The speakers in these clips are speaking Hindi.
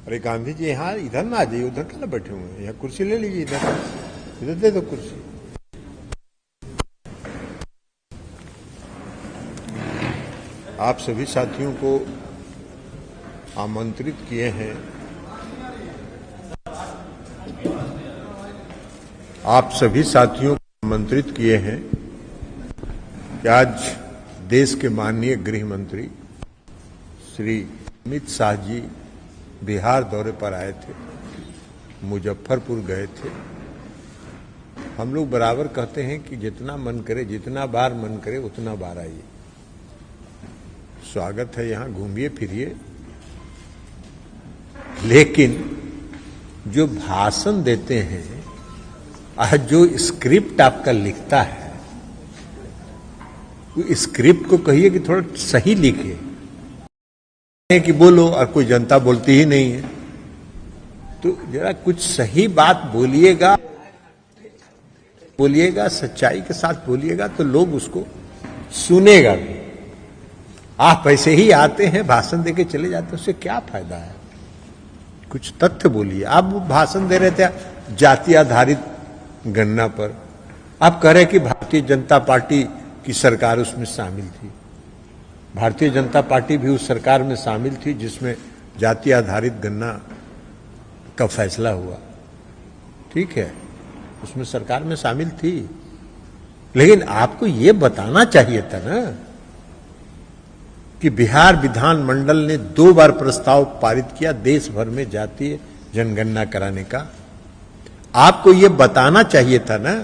अरे गांधी जी यहाँ इधर ना आ जाइए, उधर क्या बैठे हुए हैं, यहाँ कुर्सी ले लीजिए, इधर दे दो कुर्सी। आप सभी साथियों को आमंत्रित किए हैं, आप सभी साथियों को आमंत्रित किए हैं कि आज देश के माननीय गृह मंत्री श्री अमित शाह जी बिहार दौरे पर आए थे, मुजफ्फरपुर गए थे। हम लोग बराबर कहते हैं कि जितना मन करे, जितना बार मन करे उतना बार आइए, स्वागत है, यहाँ घूमिए फिरिए। लेकिन जो भाषण देते हैं, आज जो स्क्रिप्ट आपका लिखता है, वो स्क्रिप्ट को कहिए कि थोड़ा सही लिखिए, कि बोलो, और कोई जनता बोलती ही नहीं है, तो जरा कुछ सही बात बोलिएगा, सच्चाई के साथ बोलिएगा, तो लोग उसको सुनेगा भी। आप ऐसे ही आते हैं, भाषण देके चले जाते हैं, उससे क्या फायदा है? कुछ तथ्य बोलिए। आप भाषण दे रहे थे जाति आधारित गणना पर, आप कह रहे कि भारतीय जनता पार्टी की सरकार उसमें शामिल थी। भारतीय जनता पार्टी भी उस सरकार में शामिल थी जिसमें जाति आधारित गणना का फैसला हुआ, ठीक है, उसमें सरकार में शामिल थी। लेकिन आपको ये बताना चाहिए था ना कि बिहार विधानमंडल ने 2 बार प्रस्ताव पारित किया देश भर में जातीय जनगणना कराने का। आपको ये बताना चाहिए था ना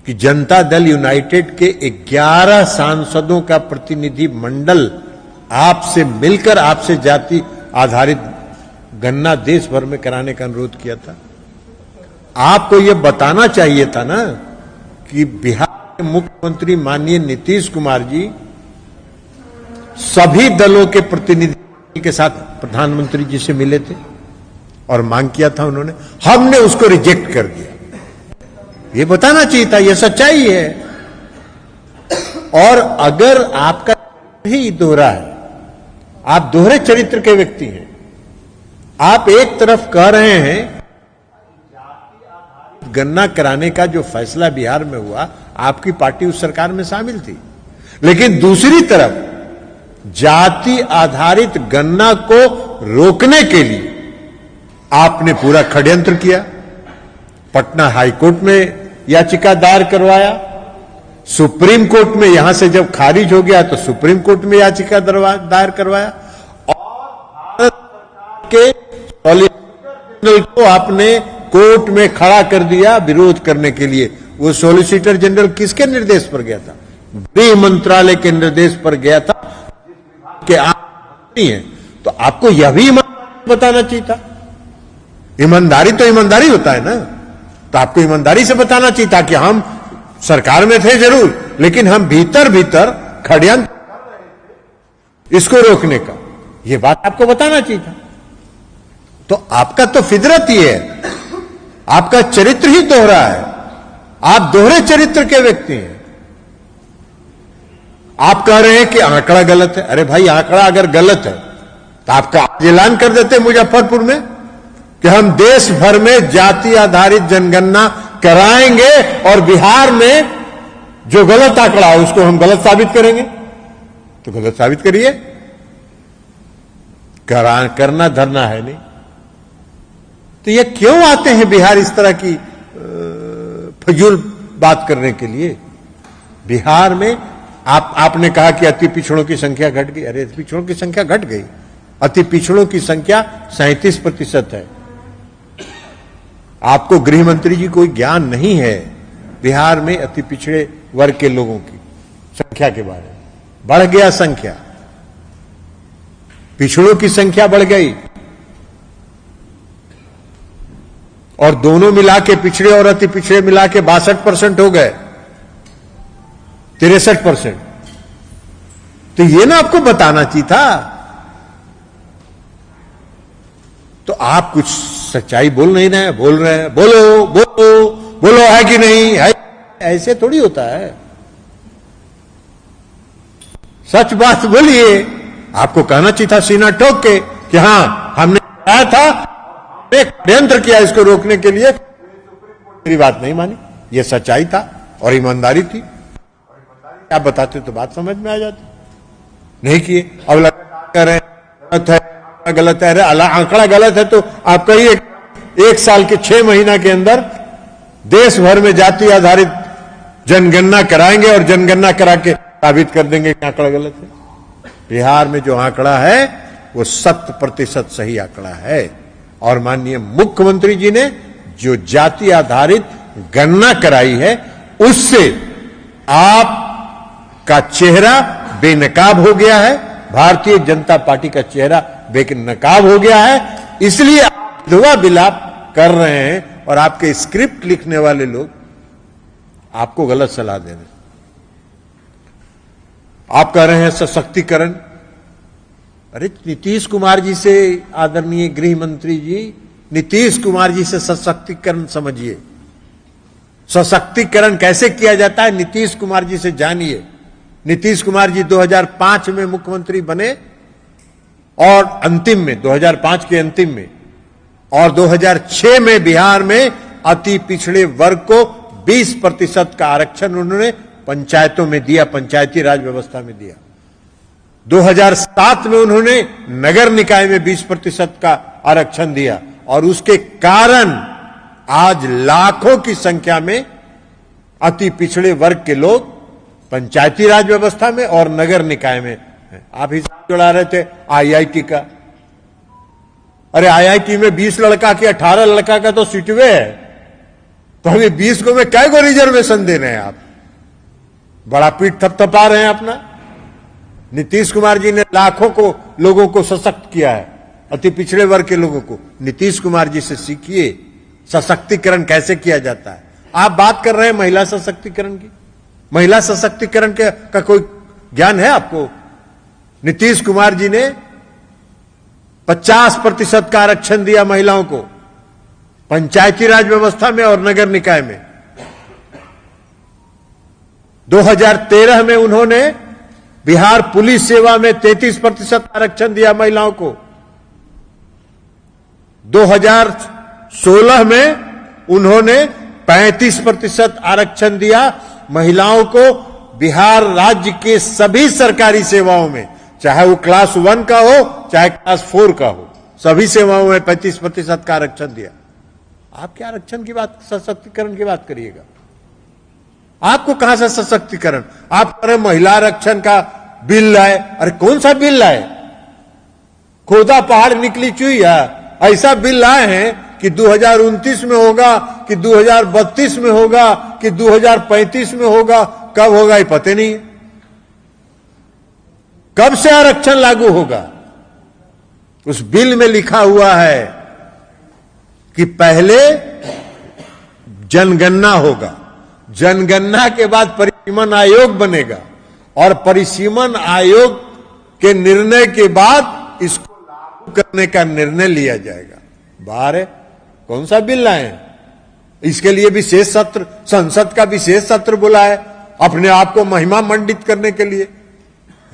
कि जनता दल यूनाइटेड के 11 सांसदों का प्रतिनिधि मंडल आपसे मिलकर आपसे जाति आधारित गणना देश भर में कराने का अनुरोध किया था। आपको यह बताना चाहिए था ना कि बिहार के मुख्यमंत्री माननीय नीतीश कुमार जी सभी दलों के प्रतिनिधि के साथ प्रधानमंत्री जी से मिले थे और मांग किया था उन्होंने, हमने उसको रिजेक्ट कर दिया। ये बताना चाहिए था, ये सच्चाई है। और अगर आपका ही दोहरा है, आप दोहरे चरित्र के व्यक्ति हैं, आप एक तरफ कह रहे हैं गणना कराने का जो फैसला बिहार में हुआ, आपकी पार्टी उस सरकार में शामिल थी, लेकिन दूसरी तरफ जाति आधारित गणना को रोकने के लिए आपने पूरा षड्यंत्र किया। पटना हाईकोर्ट में याचिका दायर करवाया, सुप्रीम कोर्ट में, यहां से जब खारिज हो गया तो सुप्रीम कोर्ट में याचिका दायर करवाया, और भारत के सॉलिसिटर जनरल को आपने कोर्ट में खड़ा कर दिया विरोध करने के लिए। वो सॉलिसिटर जनरल किसके निर्देश पर गया था? गृह मंत्रालय के निर्देश पर गया था कि आप नहीं है। तो आपको यह भी बताना चाहिए था। ईमानदारी तो ईमानदारी होता है ना, तो आपको ईमानदारी से बताना चाहिए था कि हम सरकार में थे जरूर, लेकिन हम भीतर भीतर षड्यंत्र इसको रोकने का, यह बात आपको बताना चाहिए था। तो आपका तो फितरत ही है, आपका चरित्र ही दोहरा है, आप दोहरे चरित्र के व्यक्ति हैं। आप कह रहे हैं कि आंकड़ा गलत है। अरे भाई, आंकड़ा अगर गलत है तो आपका ऐलान कर देते मुजफ्फरपुर में कि हम देश भर में जाति आधारित जनगणना कराएंगे और बिहार में जो गलत आंकड़ा है उसको हम गलत साबित करेंगे। तो गलत साबित करिए, करना धरना है नहीं। तो ये क्यों आते हैं बिहार इस तरह की फजूल बात करने के लिए? बिहार में आपने कहा कि अति पिछड़ों की संख्या घट गई। अरे, अति पिछड़ों की संख्या घट गई, अति पिछड़ों की संख्या 37% है। आपको गृह मंत्री जी कोई ज्ञान नहीं है बिहार में अति पिछड़े वर्ग के लोगों की संख्या के बारे में। बढ़ गया संख्या, पिछड़ों की संख्या बढ़ गई, और दोनों मिला के, पिछड़े और अति पिछड़े मिला के 62% हो गए, 63%। तो ये ना आपको बताना चाहिए था। तो आप कुछ सच्चाई बोल नहीं रहे, बोल रहे हैं बोलो बोलो बोलो, है कि नहीं है? ऐसे थोड़ी होता है। सच बात बोलिए। आपको कहना चाहिए था सीना ठोक के कि हां, हमने आया था, षड्यंत्र किया इसको रोकने के लिए, मेरी बात नहीं मानी। ये सच्चाई था और ईमानदारी थी। आप बताते तो बात समझ में आ जाती, नहीं किए। अब लगा रहे गलत है, गलत है, अरे आंकड़ा गलत है तो आप कहिए 1 साल के 6 महीना के अंदर देश भर में जाति आधारित जनगणना कराएंगे और जनगणना करा के साबित कर देंगे कि आंकड़ा गलत है। बिहार में जो आंकड़ा है वो 100% सही आंकड़ा है। और माननीय मुख्यमंत्री जी ने जो जाति आधारित गणना कराई है उससे आपका चेहरा बेनकाब हो गया है, भारतीय जनता पार्टी का चेहरा बेनकाब हो गया है। इसलिए आप विधवा विलाप कर रहे हैं और आपके स्क्रिप्ट लिखने वाले लोग आपको गलत सलाह दे रहे हैं। आप कह रहे हैं सशक्तिकरण। अरे नीतीश कुमार जी से, आदरणीय गृह मंत्री जी, नीतीश कुमार जी से सशक्तिकरण समझिए। सशक्तिकरण कैसे किया जाता है नीतीश कुमार जी से जानिए। नीतीश कुमार जी 2005 में मुख्यमंत्री बने और अंतिम में 2005 के अंतिम में, और 2006 में बिहार में अति पिछड़े वर्ग को 20% का आरक्षण उन्होंने पंचायतों में दिया, पंचायती राज व्यवस्था में दिया। 2007 में उन्होंने नगर निकाय में 20% का आरक्षण दिया और उसके कारण आज लाखों की संख्या में अति पिछड़े वर्ग के लोग पंचायती राज व्यवस्था में और नगर निकाय में हैं। आप हिसाब जोड़ा रहे थे आईआईटी का। अरे आईआईटी में 20 लड़का की 18 लड़का का तो सीटवे है, तो अभी 20 को में क्या को रिजर्वेशन दे रहे हैं आप? बड़ा पीठ थपथपा रहे हैं अपना। नीतीश कुमार जी ने लाखों को लोगों को सशक्त किया है, अति पिछड़े वर्ग के लोगों को। नीतीश कुमार जी से सीखिए सशक्तिकरण कैसे किया जाता है। आप बात कर रहे हैं महिला सशक्तिकरण की। महिला सशक्तिकरण का कोई ज्ञान है आपको? नीतीश कुमार जी ने 50% का आरक्षण दिया महिलाओं को पंचायती राज व्यवस्था में और नगर निकाय में। 2013 में उन्होंने बिहार पुलिस सेवा में 33% आरक्षण दिया महिलाओं को। 2016 में उन्होंने 35% आरक्षण दिया महिलाओं को बिहार राज्य के सभी सरकारी सेवाओं में, चाहे वो क्लास 1 का हो चाहे क्लास 4 का हो, सभी सेवाओं में 35% का आरक्षण दिया। आप क्या आरक्षण की बात, सशक्तिकरण की बात करिएगा? आपको कहां से सशक्तिकरण? आप कह रहे महिला आरक्षण का बिल लाए। अरे कौन सा बिल लाए? खोदा पहाड़ निकली चुईया ऐसा बिल लाए हैं कि 2029 में होगा कि 2032 में होगा कि 2035 में होगा, कब होगा ये पता नहीं। कब से आरक्षण लागू होगा? उस बिल में लिखा हुआ है कि पहले जनगणना होगा, जनगणना के बाद परिसीमन आयोग बनेगा और परिसीमन आयोग के निर्णय के बाद इसको लागू करने का निर्णय लिया जाएगा। बाहर है, कौन सा बिल लाए? इसके लिए विशेष सत्र, संसद का विशेष सत्र बुला है अपने आप को महिमा मंडित करने के लिए।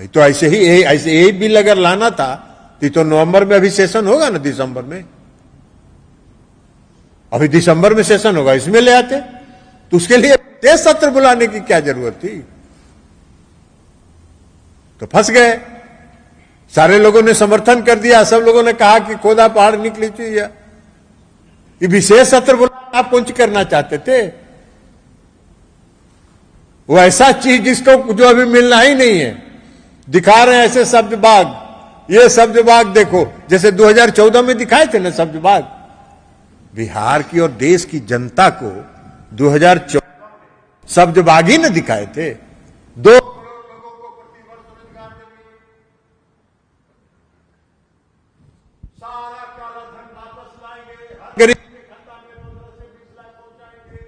तो ऐसे ही बिल अगर लाना था तो नवंबर में अभी सेशन होगा ना, दिसंबर में, अभी दिसंबर में सेशन होगा, इसमें ले आते। तो उसके लिए विशेष सत्र बुलाने की क्या जरूरत थी? तो फंस गए। सारे लोगों ने समर्थन कर दिया, सब लोगों ने कहा कि खोदा पहाड़ निकली चाहिए। ये विशेष सत्र बुला आप कौन सी करना चाहते थे? वो ऐसा चीज जिसको जो अभी मिलना ही नहीं है दिखा रहे हैं, ऐसे शब्द बाग। ये शब्द बाग देखो, जैसे 2014 में दिखाए थे ना शब्द बाग। बिहार की और देश की जनता को 2014 शब्द बाग ही न दिखाए थे। 2 करोड़ लोगों को प्रतिवर्ष रोजगार देंगे, सारा काला धन वापस लाएंगे, हर गरीब के खाता में 15 से 20 लाख पहुंचाएंगे।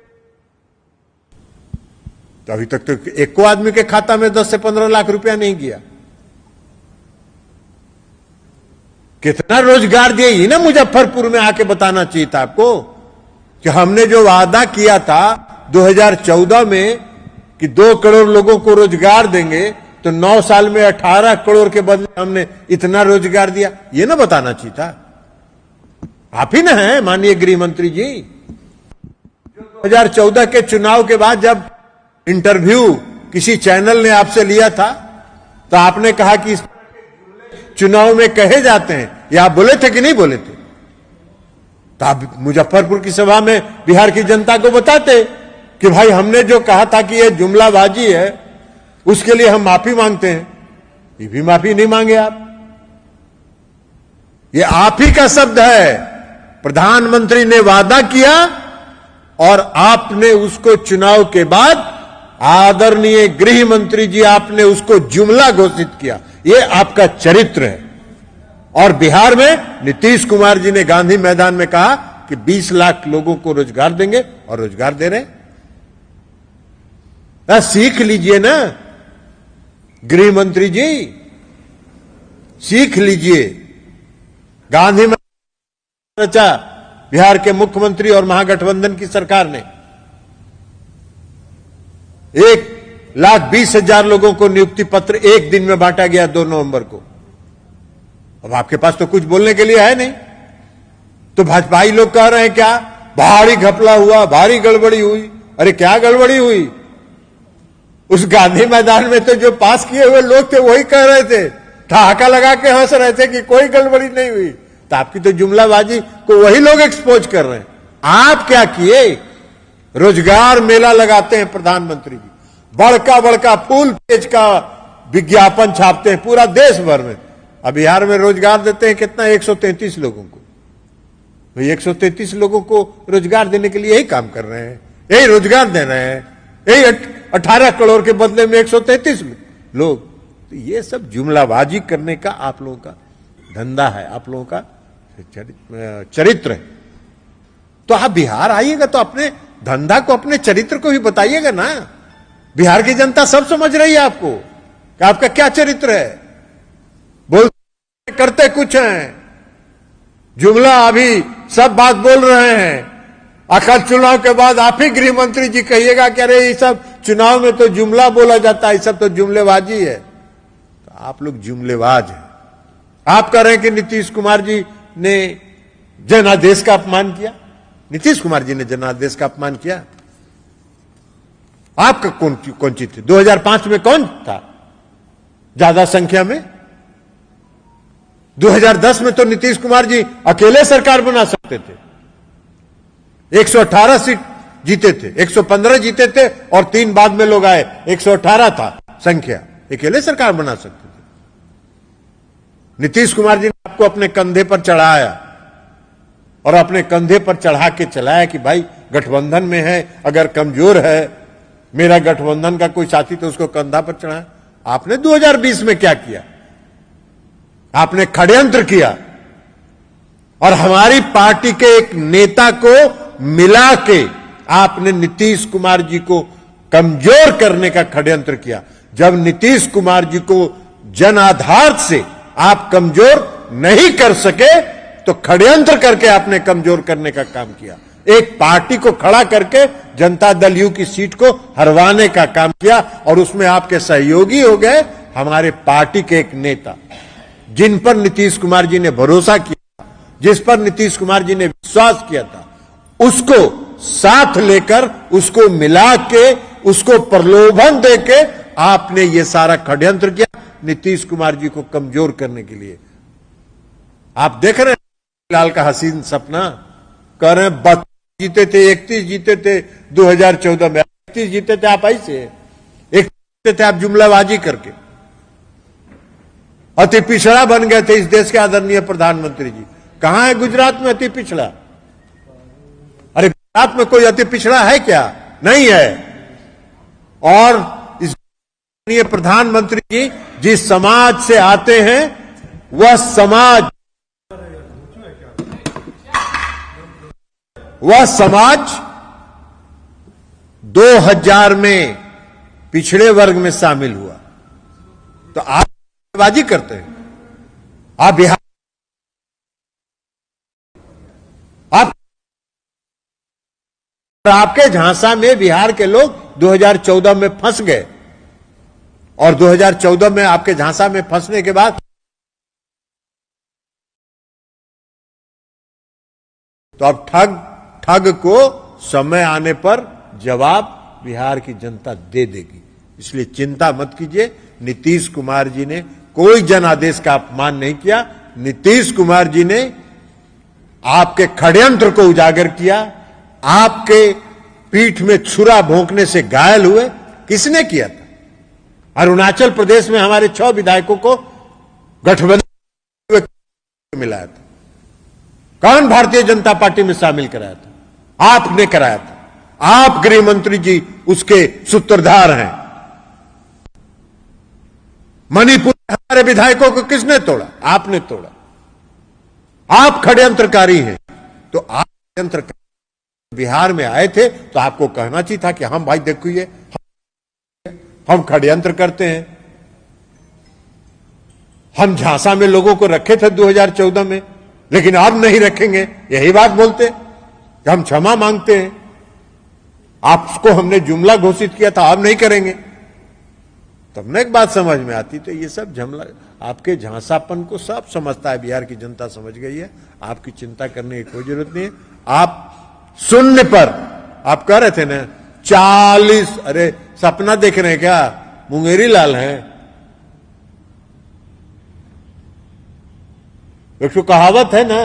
तो अभी तक तो एक को आदमी के खाता में 10 से 15 लाख रुपया नहीं गया। कितना रोजगार दिए, ही ना मुजफ्फरपुर में आके बताना चाहिए था आपको कि हमने जो वादा किया था 2014 में कि 2 करोड़ लोगों को रोजगार देंगे, तो 9 साल में 18 करोड़ के बदले हमने इतना रोजगार दिया, ये ना बताना चाहिए था। आप ही ना हैं माननीय गृह मंत्री जी। 2014 के चुनाव के बाद जब इंटरव्यू किसी चैनल ने आपसे लिया था तो आपने कहा कि इस चुनाव में कहे जाते हैं, ये आप बोले थे कि नहीं बोले थे? तो आप मुजफ्फरपुर की सभा में बिहार की जनता को बताते कि भाई हमने जो कहा था कि ये जुमलाबाजी है, उसके लिए हम माफी मांगते हैं। ये भी माफी नहीं मांगे आप। ये आप ही का शब्द है, प्रधानमंत्री ने वादा किया और आपने उसको चुनाव के बाद आदरणीय गृह मंत्री जी आपने उसको जुमला घोषित किया। ये आपका चरित्र है। और बिहार में नीतीश कुमार जी ने गांधी मैदान में कहा कि 20 लाख लोगों को रोजगार देंगे और रोजगार दे रहे हैं। सीख लीजिए ना गृह मंत्री जी, सीख लीजिए। गांधी मैदान रचा बिहार के मुख्यमंत्री और महागठबंधन की सरकार ने 1,20,000 लोगों को नियुक्ति पत्र एक दिन में बांटा गया 2 नवंबर को। अब आपके पास तो कुछ बोलने के लिए है नहीं, तो भाजपाई लोग कह रहे हैं क्या भारी घपला हुआ, भारी गड़बड़ी हुई। अरे क्या गड़बड़ी हुई? उस गांधी मैदान में तो जो पास किए हुए लोग थे वही कह रहे थे, ठहाका लगा के हंस रहे थे कि कोई गड़बड़ी नहीं हुई। तो आपकी तो जुमलाबाजी को वही लोग एक्सपोज कर रहे हैं। आप क्या किए? रोजगार मेला लगाते हैं प्रधानमंत्री जी, बड़का बड़का फुल पेज का विज्ञापन छापते हैं पूरा देश भर में। अब बिहार में रोजगार देते हैं कितना? 133 लोगों को। भाई 133 लोगों को रोजगार देने के लिए यही काम कर रहे हैं, यही रोजगार दे रहे हैं, यही 18 करोड़ के बदले में 133 लोग। तो ये सब जुमलाबाजी करने का आप लोगों का धंधा है, आप लोगों का चरित्र है। तो आप बिहार आइएगा तो अपने धंधा को, अपने चरित्र को भी बताइएगा ना। बिहार की जनता सब समझ रही है आपको कि आपका क्या चरित्र है। बोलते करते कुछ हैं, जुमला अभी सब बात बोल रहे हैं, आखिर चुनाव के बाद आप ही गृह मंत्री जी कहिएगा कि अरे ये सब चुनाव में तो जुमला बोला जाता है, ये सब तो जुमलेबाजी है। तो आप लोग जुमलेबाज हैं। आप कह रहे हैं कि नीतीश कुमार जी ने जनादेश का अपमान किया। नीतीश कुमार जी ने जनादेश का अपमान किया? आपका कौन चीज थी? 2005 में कौन था ज्यादा संख्या में? 2010 में तो नीतीश कुमार जी अकेले सरकार बना सकते थे। 118 सीट जीते थे, 115 जीते थे और 3 बाद में लोग आए, 118 था संख्या, अकेले सरकार बना सकते थे। नीतीश कुमार जी ने आपको अपने कंधे पर चढ़ाया और अपने कंधे पर चढ़ा के चलाया कि भाई गठबंधन में है, अगर कमजोर है मेरा गठबंधन का कोई साथी तो उसको कंधा पर चढ़ाया। आपने 2020 में क्या किया? आपने षड्यंत्र किया और हमारी पार्टी के एक नेता को मिला के आपने नीतीश कुमार जी को कमजोर करने का षड्यंत्र किया। जब नीतीश कुमार जी को जन आधार से आप कमजोर नहीं कर सके तो षड्यंत्र करके आपने कमजोर करने का काम किया। एक पार्टी को खड़ा करके जनता दल यू की सीट को हरवाने का काम किया और उसमें आपके सहयोगी हो गए हमारे पार्टी के एक नेता, जिन पर नीतीश कुमार जी ने भरोसा किया, जिस पर नीतीश कुमार जी ने विश्वास किया था, उसको साथ लेकर, उसको मिला के, उसको प्रलोभन देके आपने ये सारा षड्यंत्र किया नीतीश कुमार जी को कमजोर करने के लिए। आप देख रहे हैं लाल का हसीन सपना, कह रहे हैं 32 जीते थे, 31 जीते थे 2014 में, 31 जीते थे आप ऐसे, 31 जीते थे आप जुमलाबाजी करके, अति पिछड़ा बन गए थे इस देश के आदरणीय प्रधानमंत्री जी। कहां है गुजरात में अति पिछड़ा? अरे गुजरात में कोई अति पिछड़ा है क्या? नहीं है। और इस आदरणीय प्रधानमंत्री जी जिस समाज से आते हैं वह समाज 2000 में पिछड़े वर्ग में शामिल हुआ। तो आप बाजी करते हैं, आप बिहार, आपके झांसा में बिहार के लोग 2014 में फंस गए और 2014 में आपके झांसा में फंसने के बाद तो अब ठग को समय आने पर जवाब बिहार की जनता दे देगी। इसलिए चिंता मत कीजिए। नीतीश कुमार जी ने कोई जनादेश का अपमान नहीं किया। नीतीश कुमार जी ने आपके षड्यंत्र को उजागर किया। आपके पीठ में छुरा भोंकने से घायल हुए किसने किया था? अरुणाचल प्रदेश में हमारे 6 विधायकों को गठबंधन मिलाया था। कौन भारतीय जनता पार्टी में शामिल कराया था? आपने कराया था। आप गृह मंत्री जी उसके सूत्रधार हैं। मणिपुर में हमारे विधायकों को किसने तोड़ा? आपने तोड़ा। आप षड्यंत्रकारी हैं। तो आप षड्यंत्रकारी बिहार में आए थे तो आपको कहना चाहिए था कि हम भाई देखिए हम षड्यंत्र करते हैं। हम झांसा में लोगों को रखे थे 2014 में, लेकिन अब नहीं रखेंगे। यही बात बोलते कि हम क्षमा मांगते हैं। आपको हमने जुमला घोषित किया था, अब नहीं करेंगे। तब न एक बात समझ में आती। तो ये सब जुमला, आपके झांसापन को सब समझता है, बिहार की जनता समझ गई है। आपकी चिंता करने की कोई जरूरत नहीं है। आप शून्य पर आप कह रहे थे ना 40, अरे सपना देख रहे हैं क्या? मुंगेरी लाल हैं। एक तो कहावत है ना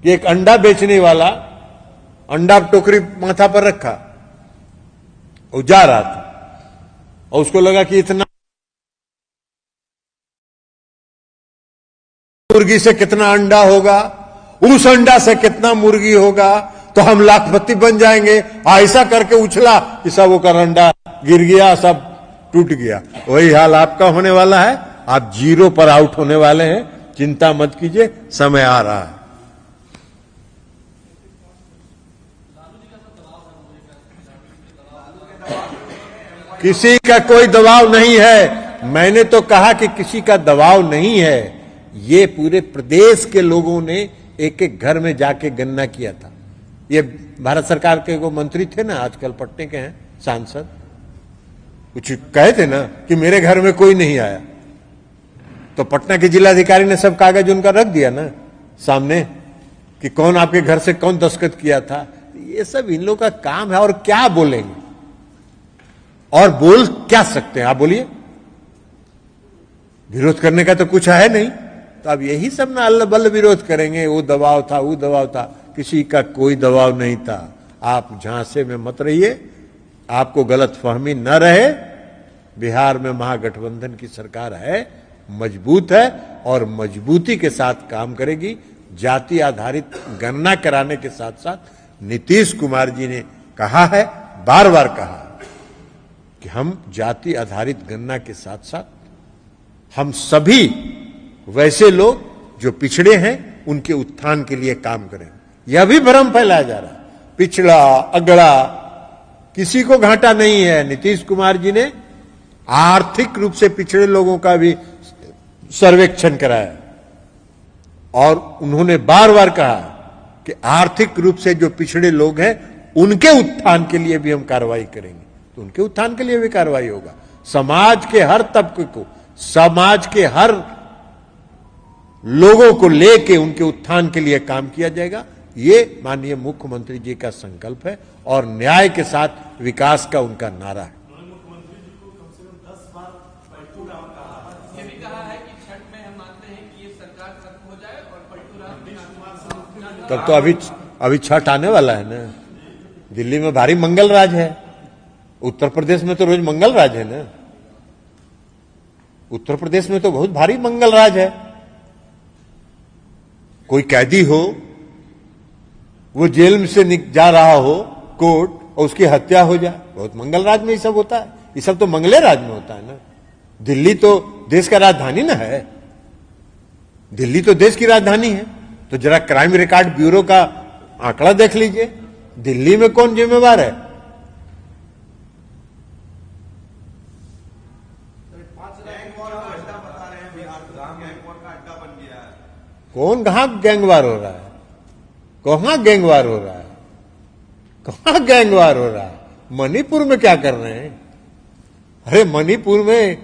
कि एक अंडा बेचने वाला अंडा टोकरी माथा पर रखा और जा रहा था, और उसको लगा कि इतना मुर्गी से कितना अंडा होगा, उस अंडा से कितना मुर्गी होगा, तो हम लाखपति बन जाएंगे। ऐसा करके उछला कि सब वो कर अंडा गिर गया, सब टूट गया। वही हाल आपका होने वाला है। आप जीरो पर आउट होने वाले हैं। चिंता मत कीजिए, समय आ रहा है। किसी का कोई दबाव नहीं है। मैंने तो कहा कि किसी का दबाव नहीं है। ये पूरे प्रदेश के लोगों ने एक एक घर में जाके गणना किया था। ये भारत सरकार के वो मंत्री थे ना, आजकल पटने के हैं सांसद, कुछ कहे थे ना कि मेरे घर में कोई नहीं आया। तो पटना के जिलाधिकारी ने सब कागज उनका रख दिया ना सामने कि कौन आपके घर से कौन दस्तखत किया था। ये सब इन लोगों का काम है। और क्या बोलेंगे और बोल क्या सकते हैं? आप बोलिए। विरोध करने का तो कुछ है नहीं। तो अब यही सब ना अल्ल बल्ल विरोध करेंगे। वो दबाव था, वो दबाव था। किसी का कोई दबाव नहीं था। आप झांसे में मत रहिए, आपको गलत फहमी न रहे। बिहार में महागठबंधन की सरकार है, मजबूत है और मजबूती के साथ काम करेगी। जाति आधारित गणना कराने के साथ साथ नीतीश कुमार जी ने कहा है, बार बार कहा कि हम जाति आधारित गणना के साथ साथ हम सभी वैसे लोग जो पिछड़े हैं उनके उत्थान के लिए काम करें। यह भी भ्रम फैलाया जा रहा है पिछड़ा अगड़ा, किसी को घाटा नहीं है। नीतीश कुमार जी ने आर्थिक रूप से पिछड़े लोगों का भी सर्वेक्षण कराया और उन्होंने बार बार कहा कि आर्थिक रूप से जो पिछड़े लोग हैं उनके उत्थान के लिए भी हम कार्रवाई करेंगे। तो उनके उत्थान के लिए भी कार्रवाई होगा। समाज के हर तबके को, समाज के हर लोगों को लेके उनके उत्थान के लिए काम किया जाएगा। ये माननीय मुख्यमंत्री जी का संकल्प है और न्याय के साथ विकास का उनका नारा है। तब तो अभी छठ आने वाला है ना। दिल्ली में भारी मंगल राज है। उत्तर प्रदेश में तो रोज मंगल राज है ना। उत्तर प्रदेश में तो बहुत भारी मंगल राज है। कोई कैदी हो, वो जेल में से जा रहा हो कोर्ट और उसकी हत्या हो जाए, बहुत मंगल राज में ये सब होता है। ये सब तो मंगले राज में होता है ना। दिल्ली तो देश का राजधानी ना है। दिल्ली तो देश की राजधानी है। तो जरा क्राइम रिकॉर्ड ब्यूरो का आंकड़ा देख लीजिए, दिल्ली में कौन जिम्मेवार है? कौन कहां गैंगवार हो रहा है? कहां गैंगवार हो रहा है? कहां गैंगवार हो रहा है? मणिपुर में क्या कर रहे हैं? अरे मणिपुर में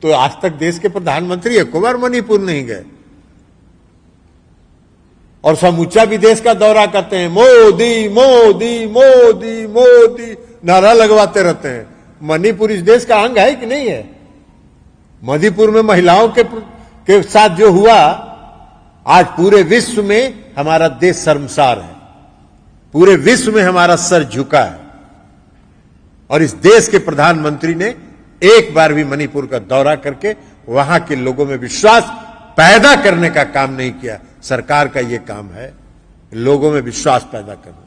तो आज तक देश के प्रधानमंत्री एक बार मणिपुर नहीं गए। और समूचा विदेश का दौरा करते हैं, मोदी मोदी मोदी मोदी नारा लगवाते रहते हैं। मणिपुर इस देश का अंग है कि नहीं है? मणिपुर में महिलाओं के साथ जो हुआ, आज पूरे विश्व में हमारा देश शर्मसार है, पूरे विश्व में हमारा सर झुका है। और इस देश के प्रधानमंत्री ने एक बार भी मणिपुर का दौरा करके वहां के लोगों में विश्वास पैदा करने का काम नहीं किया। सरकार का यह काम है, लोगों में विश्वास पैदा करना।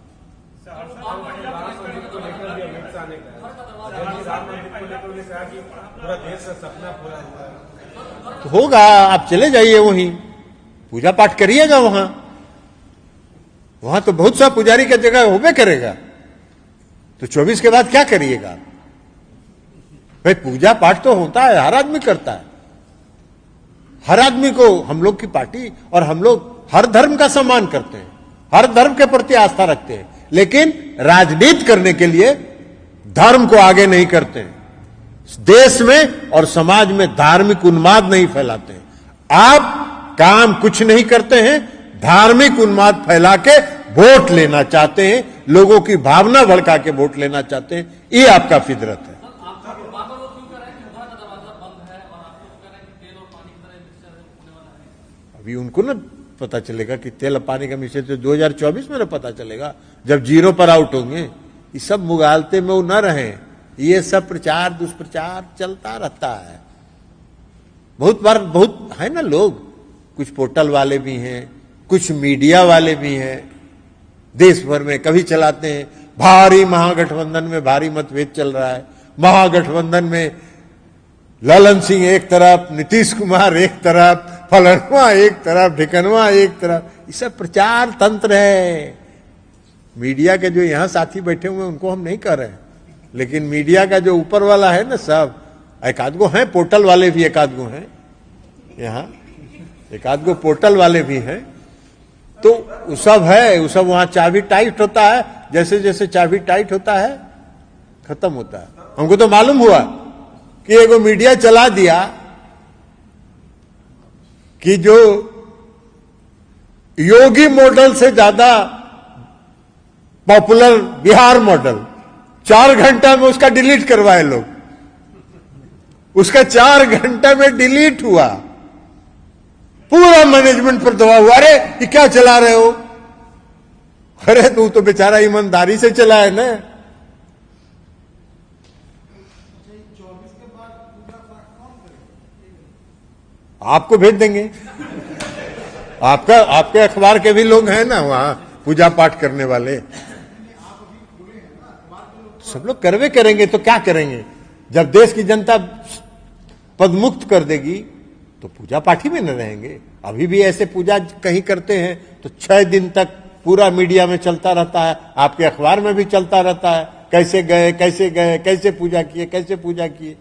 तो होगा, आप चले जाइए, वहीं पूजा पाठ करिएगा। वहां तो बहुत सा पुजारी का जगह होबे करेगा, तो 24 के बाद क्या करिएगा? भाई पूजा पाठ तो होता है, हर आदमी करता है, हर आदमी को हम लोग की पार्टी और हम लोग हर धर्म का सम्मान करते हैं, हर धर्म के प्रति आस्था रखते हैं, लेकिन राजनीति करने के लिए धर्म को आगे नहीं करते हैं। देश में और समाज में धार्मिक उन्माद नहीं फैलाते हैं। आप काम कुछ नहीं करते हैं, धार्मिक उन्माद फैला के वोट लेना चाहते हैं, लोगों की भावना भड़का के वोट लेना चाहते हैं। ये आपका फितरत है। अभी उनको ना पता चलेगा कि तेल और पानी का मिश्रण तो 2024 में ना पता चलेगा, जब जीरो पर आउट होंगे। ये सब मुगालते में वो न रहे, ये सब प्रचार दुष्प्रचार चलता रहता है। बहुत बार बहुत है ना लोग, कुछ पोर्टल वाले भी हैं, कुछ मीडिया वाले भी हैं, देश भर में कभी चलाते हैं भारी महागठबंधन में भारी मतभेद चल रहा है, महागठबंधन में ललन सिंह एक तरफ, नीतीश कुमार एक तरफ, फलनवा एक तरफ, ढिकनवा एक तरफ। ये सब प्रचार तंत्र है। मीडिया के जो यहां साथी बैठे हुए हैं उनको हम नहीं कह रहे हैं, लेकिन मीडिया का जो ऊपर वाला है ना, सब एक आध गो हैं, पोर्टल वाले भी एक आध गो हैं, यहाँ एक आध गो पोर्टल वाले भी हैं, तो वो सब है, वो सब वहां चाबी टाइट होता है। जैसे जैसे चाबी टाइट होता है खत्म होता है। हमको तो मालूम हुआ कि एगो मीडिया चला दिया कि जो योगी मॉडल से ज्यादा पॉपुलर बिहार मॉडल, 4 घंटा में उसका डिलीट करवाए लोग, उसका 4 घंटा में डिलीट हुआ। पूरा मैनेजमेंट पर दबाव हुआ, अरे ये क्या चला रहे हो? अरे तू तो बेचारा ईमानदारी से चला है ना। आपको भेज देंगे, आपके अखबार के भी लोग हैं ना वहां पूजा पाठ करने वाले, सब लोग करवे करेंगे। तो क्या करेंगे? जब देश की जनता पदमुक्त कर देगी तो पूजा पाठी में न रहेंगे। अभी भी ऐसे पूजा कहीं करते हैं तो 6 दिन तक पूरा मीडिया में चलता रहता है, आपके अखबार में भी चलता रहता है, कैसे गए कैसे गए, कैसे पूजा किए कैसे पूजा किए।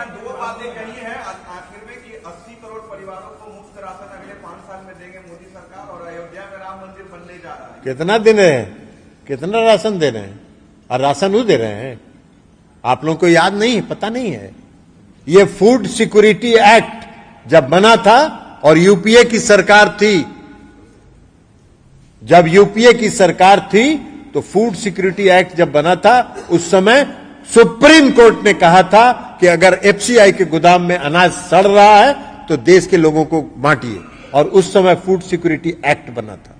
दो बातें कही है आखिर में कि 80 करोड़ परिवारों को मुफ्त राशन अगले 5 साल में देंगे मोदी सरकार, और अयोध्या में राम मंदिर बनने जा रहा है। कितना दिन है, कितना राशन दे रहे हैं? और राशन वो दे रहे हैं, आप लोगों को याद नहीं, पता नहीं है। ये फूड सिक्योरिटी एक्ट जब बना था और यूपीए की सरकार थी, जब यूपीए की सरकार थी तो फूड सिक्योरिटी एक्ट जब बना था, उस समय सुप्रीम कोर्ट ने कहा था कि अगर एफसीआई के गोदाम में अनाज सड़ रहा है तो देश के लोगों को बांटिए, और उस समय फूड सिक्योरिटी एक्ट बना था।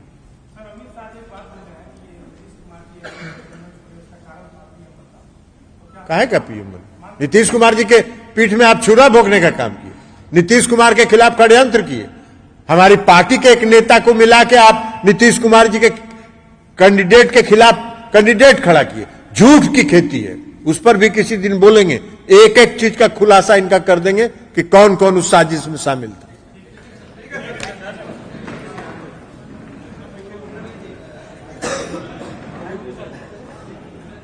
काहे का पीएम? नीतीश कुमार जी के पीठ में आप छुरा भोगने का काम किए, नीतीश कुमार के खिलाफ षड्यंत्र किए, हमारी पार्टी के एक नेता को मिला के आप नीतीश कुमार जी के कैंडिडेट के खिलाफ कैंडिडेट खड़ा किए। झूठ की खेती है, उस पर भी किसी दिन बोलेंगे, एक एक चीज का खुलासा इनका कर देंगे कि कौन कौन उस साजिश में शामिल था।